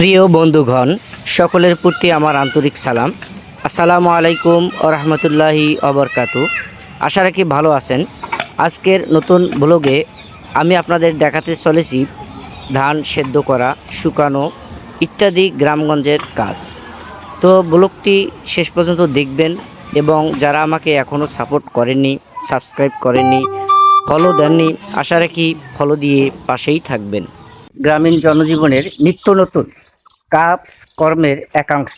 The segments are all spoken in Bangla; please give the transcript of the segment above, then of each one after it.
প্রিয় বন্ধুগণ, সকলের প্রতি আমার আন্তরিক সালাম। আসসালামু আলাইকুম ও রহমতুল্লাহি অবরকাতু। আশা রাখি ভালো আছেন। আজকের নতুন ব্লগে আমি আপনাদের দেখাতে চলেছি ধান সেদ্ধ করা, শুকানো ইত্যাদি গ্রামগঞ্জের কাজ। তো ব্লগটি শেষ পর্যন্ত দেখবেন এবং যারা আমাকে এখনও সাপোর্ট করেননি, সাবস্ক্রাইব করেননি, ফলো দেননি, আশা রাখি ফলো দিয়ে পাশেই থাকবেন। গ্রামীণ জনজীবনের নিত্য নতুন কাজ কর্মের একাংশ,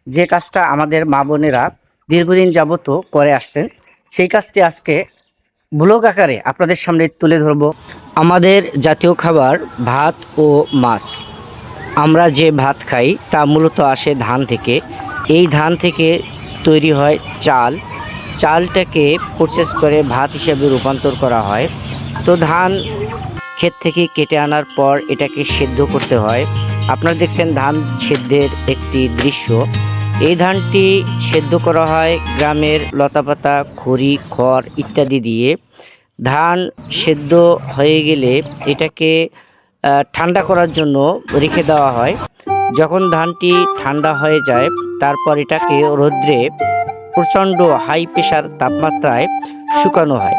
যে কাজটা আমাদের মা বোনেরা দীর্ঘদিন যাবত করে আসছেন, সেই কাজটি আজকে ব্লগ আকারে আপনাদের সামনে তুলে ধরব। আমাদের জাতীয় খাবার ভাত ও মাছ। আমরা যে ভাত খাই তা মূলত আসে ধান থেকে। এই ধান থেকে তৈরি হয় চাল। চালটাকে প্রসেস করে ভাত হিসেবে রূপান্তর করা হয়। তো ধান ক্ষেত থেকে কেটে আনার পর এটাকে সেদ্ধ করতে হয়। আপনারা দেখছেন ধান সেদ্ধের একটি দৃশ্য। এই ধানটি সেদ্ধ করা হয় গ্রামের লতাপাতা, খড়ি, খড় ইত্যাদি দিয়ে। ধান সেদ্ধ হয়ে গেলে এটাকে ঠান্ডা করার জন্য রেখে দেওয়া হয়। যখন ধানটি ঠান্ডা হয়ে যায় তারপর এটাকে রৌদ্রে প্রচণ্ড হাই প্রেশার তাপমাত্রায় শুকানো হয়।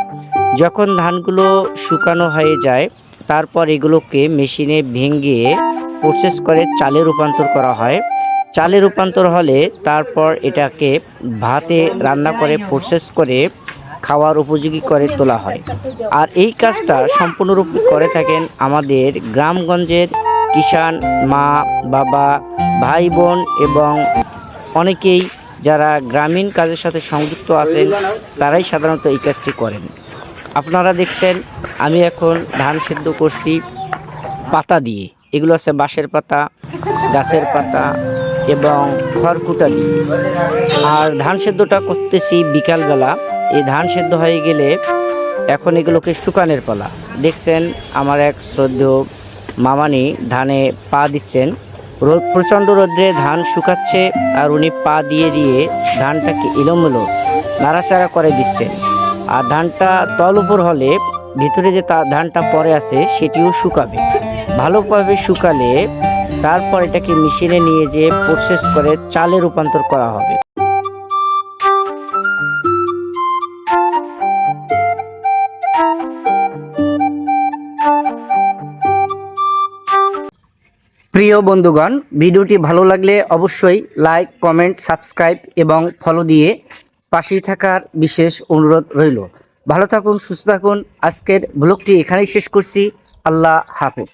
যখন ধানগুলো শুকানো হয়ে যায় তারপর এগুলোকে মেশিনে ভেঙে প্রসেস করে চালে রূপান্তর করা হয়। চালে রূপান্তর হলে তারপর এটাকে ভাতে রান্না করে প্রসেস করে খাওয়ার উপযোগী করে তোলা হয়। আর এই কাজটা সম্পূর্ণরূপে করে থাকেন আমাদের গ্রামগঞ্জের কিষাণ মা, বাবা, ভাই বোন এবং অনেকেই যারা গ্রামীণ কাজের সাথে সংযুক্ত আছেন তারাই সাধারণত এই কাজটি করেন। আপনারা দেখছেন আমি এখন ধান সেদ্ধ করছি পাতা দিয়ে। এগুলো আছে বাঁশের পাতা, গাছের পাতা এবং খড়কুটা দিয়ে। আর ধান সেদ্ধটা করতেছি বিকালবেলা। এই ধান সেদ্ধ হয়ে গেলে এখন এগুলোকে শুকানোর পালা। দেখছেন আমার এক শ্রদ্ধেয় মামানি ধানে পা দিচ্ছেন। প্রচণ্ড রোদ্রে ধান শুকাচ্ছে আর উনি পা দিয়ে দিয়ে ধানটাকে এলোমেলো নাড়াচাড়া করে দিচ্ছেন। আর ধানটা তল উপর হলে ভিতরে যে ধানটা পরে আছে সেটিও শুকাবে। ভালোভাবে শুকালে তারপর এটাকে মেশিনে নিয়ে যেয়ে প্রসেস করে চালে রূপান্তর করা হবে। প্রিয় বন্ধুগণ, ভিডিওটি ভালো লাগলে অবশ্যই লাইক, কমেন্ট, সাবস্ক্রাইব এবং ফলো দিয়ে পাশেই থাকার বিশেষ অনুরোধ রইল। ভালো থাকুন, সুস্থ থাকুন। আজকের ব্লগটি এখানেই শেষ করছি। আল্লাহ হাফেজ।